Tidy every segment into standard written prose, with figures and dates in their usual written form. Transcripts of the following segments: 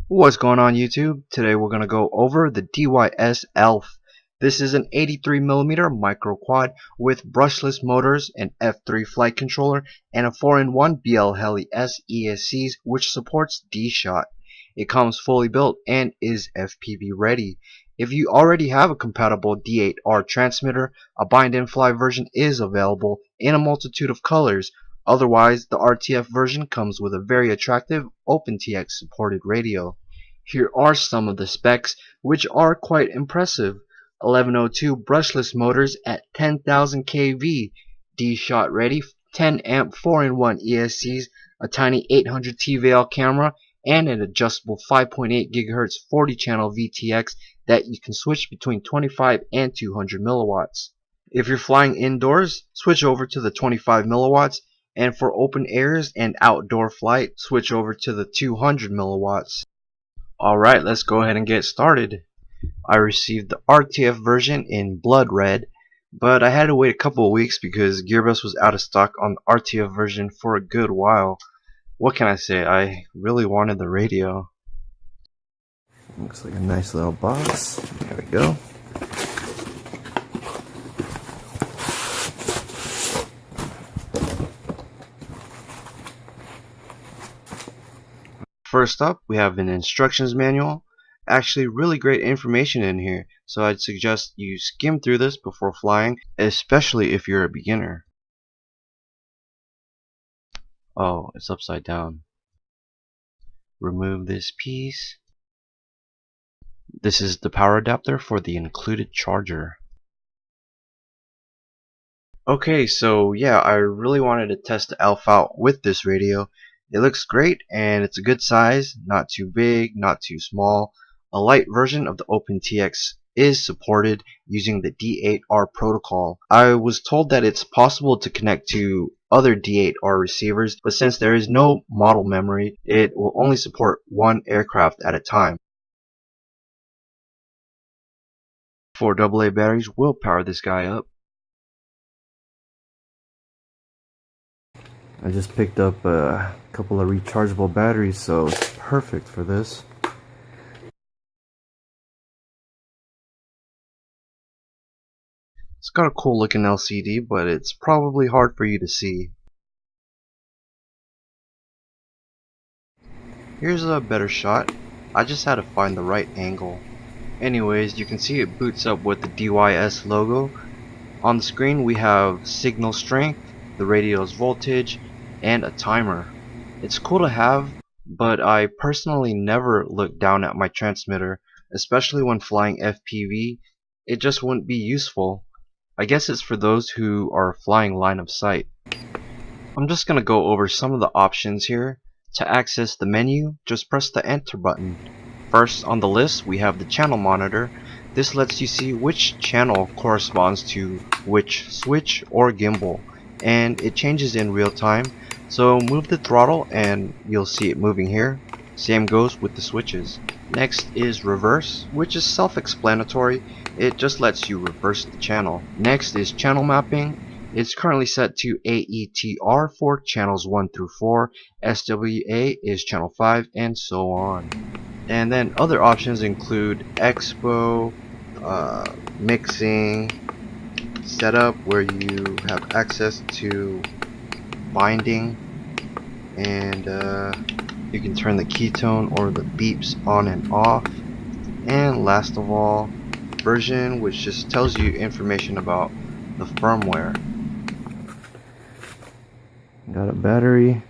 What's going on YouTube? Today we're going to go over the DYS ELF. This is an 83mm micro quad with brushless motors, an F3 flight controller, and a 4-in-1 BL Heli S ESCs which supports D-Shot. It comes fully built and is FPV ready. If you already have a compatible D8R transmitter, a bind-and-fly version is available in a multitude of colors. Otherwise, the RTF version comes with a very attractive OpenTX supported radio. Here are some of the specs, which are quite impressive. 1102 brushless motors at 10,000 kV, D-Shot ready, 10 amp 4-in-1 ESCs, a tiny 800 TVL camera, and an adjustable 5.8 GHz 40 channel VTX that you can switch between 25 and 200 milliwatts. If you're flying indoors, switch over to the 25 milliwatts, and for open airs and outdoor flight, switch over to the 200 milliwatts. Alright, let's go ahead and get started. I received the RTF version in blood red, but I had to wait a couple of weeks because Gearbest was out of stock on the RTF version for a good while. What can I say? I really wanted the radio. Looks like a nice little box. There we go. First up, we have an instructions manual. Actually, really great information in here, so I'd suggest you skim through this before flying, especially if you're a beginner. Oh, it's upside down. Remove this piece. This is the power adapter for the included charger. Okay, so yeah, I really wanted to test the ELF out with this radio. It looks great and it's a good size, not too big, not too small. A light version of the OpenTX is supported using the D8R protocol. I was told that it's possible to connect to other D8R receivers, but since there is no model memory, it will only support one aircraft at a time. 4 AA batteries will power this guy up. I just picked up a couple of rechargeable batteries, so it's perfect for this. It's got a cool looking LCD, but it's probably hard for you to see. Here's a better shot. I just had to find the right angle. Anyways, you can see it boots up with the DYS logo. On the screen we have signal strength, the radio's voltage, and a timer. It's cool to have, but I personally never look down at my transmitter, especially when flying FPV. It just wouldn't be useful. I guess it's for those who are flying line of sight. I'm just gonna go over some of the options here. To access the menu, just press the enter button. First on the list we have the channel monitor. This lets you see which channel corresponds to which switch or gimbal, and it changes in real time. So move the throttle and you'll see it moving here. Same goes with the switches. Next is reverse, which is self-explanatory. It just lets you reverse the channel. Next is channel mapping. It's currently set to AETR for channels 1 through 4, SWA is channel 5, and so on. And then other options include Expo, mixing, setup where you have access to binding, and you can turn the ketone or the beeps on and off. And last of all, version, which just tells you information about the firmware. Got a battery.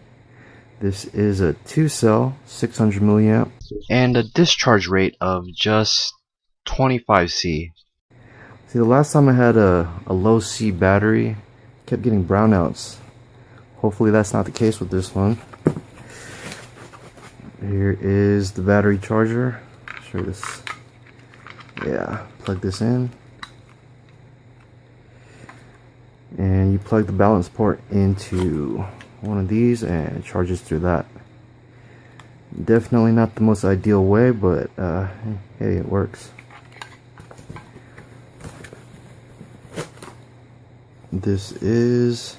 This is a 2-cell 600 milliamp and a discharge rate of just 25C. See, the last time I had a low C battery, I kept getting brownouts. Hopefully that's not the case with this one. Here is the battery charger. Show you this. Yeah, plug this in. And you plug the balance port into one of these and it charges through that. Definitely not the most ideal way, but hey, it works. This is,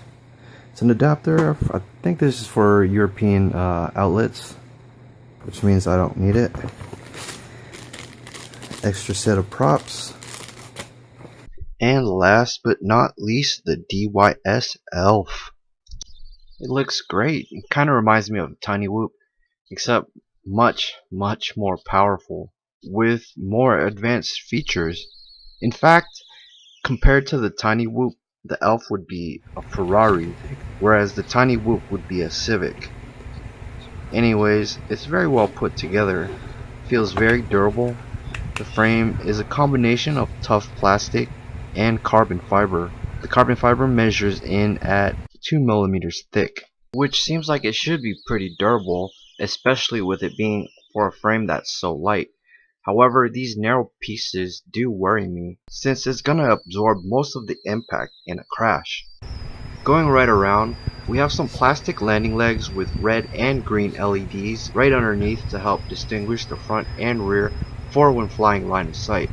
it's an adapter. I think this is for European outlets. which means I don't need it. Extra set of props. And last but not least, the DYS Elf. It looks great. It kind of reminds me of Tiny Whoop, except much more powerful with more advanced features. In fact, compared to the Tiny Whoop, the Elf would be a Ferrari, whereas the Tiny Whoop would be a Civic. Anyways, it's very well put together, feels very durable. The frame is a combination of tough plastic and carbon fiber. The carbon fiber measures in at 2 millimeters thick, which seems like it should be pretty durable, especially with it being for a frame that's so light. However, these narrow pieces do worry me, since it's gonna absorb most of the impact in a crash. Going right around, we have some plastic landing legs with red and green LEDs right underneath to help distinguish the front and rear for when flying line of sight.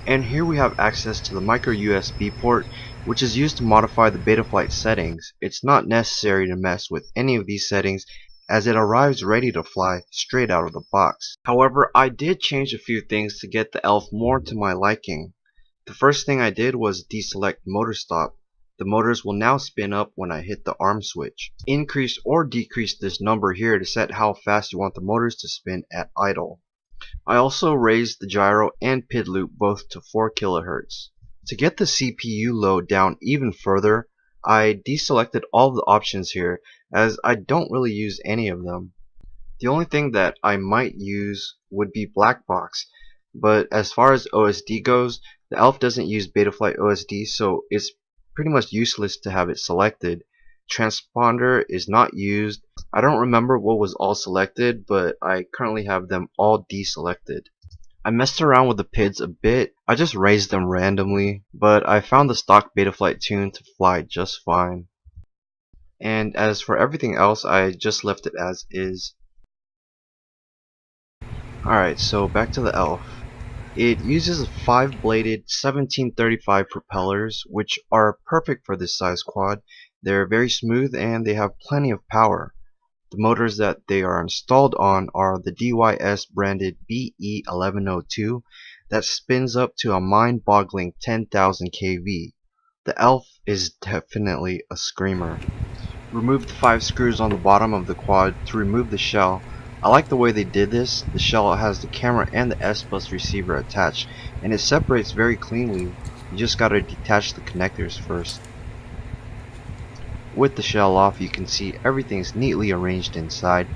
And here we have access to the micro USB port, which is used to modify the Betaflight settings. It's not necessary to mess with any of these settings, as it arrives ready to fly straight out of the box. However, I did change a few things to get the Elf more to my liking. The first thing I did was deselect motor stop. The motors will now spin up when I hit the arm switch. Increase or decrease this number here to set how fast you want the motors to spin at idle. I also raised the gyro and PID loop both to 4 kHz. To get the CPU load down even further, I deselected all of the options here, as I don't really use any of them. The only thing that I might use would be black box, but as far as OSD goes, the Elf doesn't use Betaflight OSD, so it's pretty much useless to have it selected. Transponder is not used. I don't remember what was all selected, but I currently have them all deselected. I messed around with the PIDs a bit. I just raised them randomly, but I found the stock Betaflight tune to fly just fine. And as for everything else, I just left it as is. Alright, so back to the Elf. It uses 5-bladed 1735 propellers, which are perfect for this size quad. They're very smooth and they have plenty of power. The motors that they are installed on are the DYS branded BE1102 that spins up to a mind-boggling 10,000 kV. The Elf is definitely a screamer. Remove the 5 screws on the bottom of the quad to remove the shell. I like the way they did this. The shell has the camera and the S-Bus receiver attached, and it separates very cleanly. You just gotta detach the connectors first. With the shell off, you can see everything's neatly arranged inside.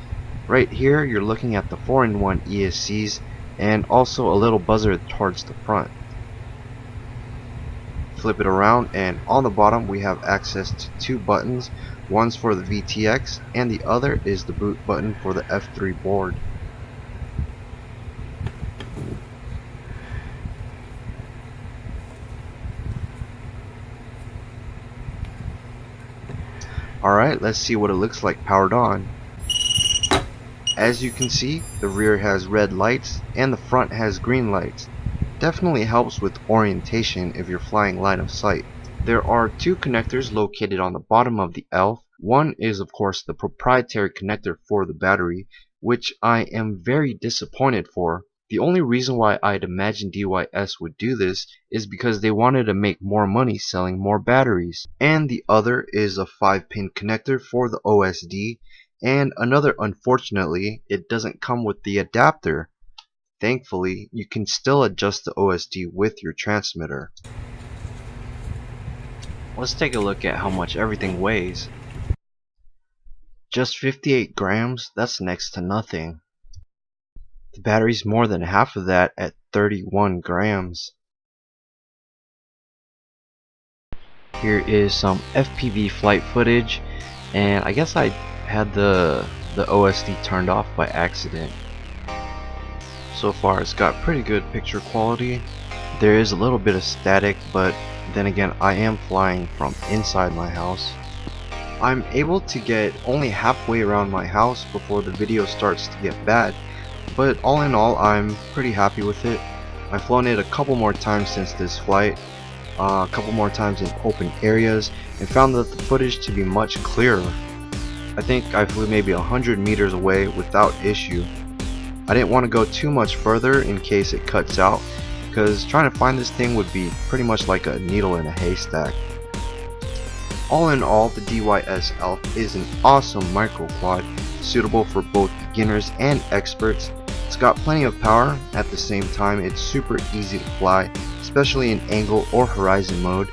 Right here, you're looking at the 4-in-1 ESCs and also a little buzzer towards the front. Flip it around, and on the bottom we have access to 2 buttons. One's for the VTX and the other is the boot button for the F3 board. Alright, let's see what it looks like powered on. As you can see, the rear has red lights and the front has green lights. Definitely helps with orientation if you're flying line of sight. There are 2 connectors located on the bottom of the Elf. One is of course the proprietary connector for the battery, which I am very disappointed for. The only reason why I'd imagine DYS would do this is because they wanted to make more money selling more batteries. And the other is a 5-pin connector for the OSD, and another, unfortunately, it doesn't come with the adapter. Thankfully, you can still adjust the OSD with your transmitter. Let's take a look at how much everything weighs. Just 58 grams, that's next to nothing. The battery's more than half of that at 31 grams. Here is some FPV flight footage, and I guess I had the OSD turned off by accident. So far it's got pretty good picture quality. There is a little bit of static, but then again I am flying from inside my house. I'm able to get only halfway around my house before the video starts to get bad, but all in all I'm pretty happy with it. I've flown it a couple more times since this flight, a couple more times in open areas, and found that the footage to be much clearer. I think I flew maybe 100 meters away without issue. I didn't want to go too much further in case it cuts out, because trying to find this thing would be pretty much like a needle in a haystack. All in all, the DYS ELF is an awesome micro quad, suitable for both beginners and experts. It's got plenty of power. At the same time, it's super easy to fly, especially in angle or horizon mode.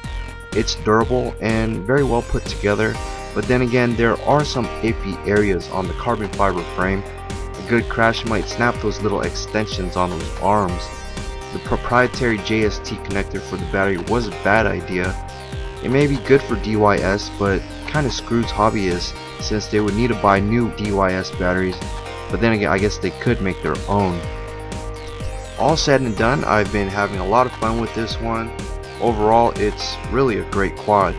It's durable and very well put together, but then again, there are some iffy areas on the carbon fiber frame. A good crash might snap those little extensions on those arms. The proprietary JST connector for the battery was a bad idea. It may be good for DYS, but kinda screws hobbyists since they would need to buy new DYS batteries, but then again, I guess they could make their own. All said and done, I've been having a lot of fun with this one. Overall, it's really a great quad.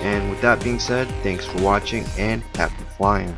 And with that being said, thanks for watching and happy flying.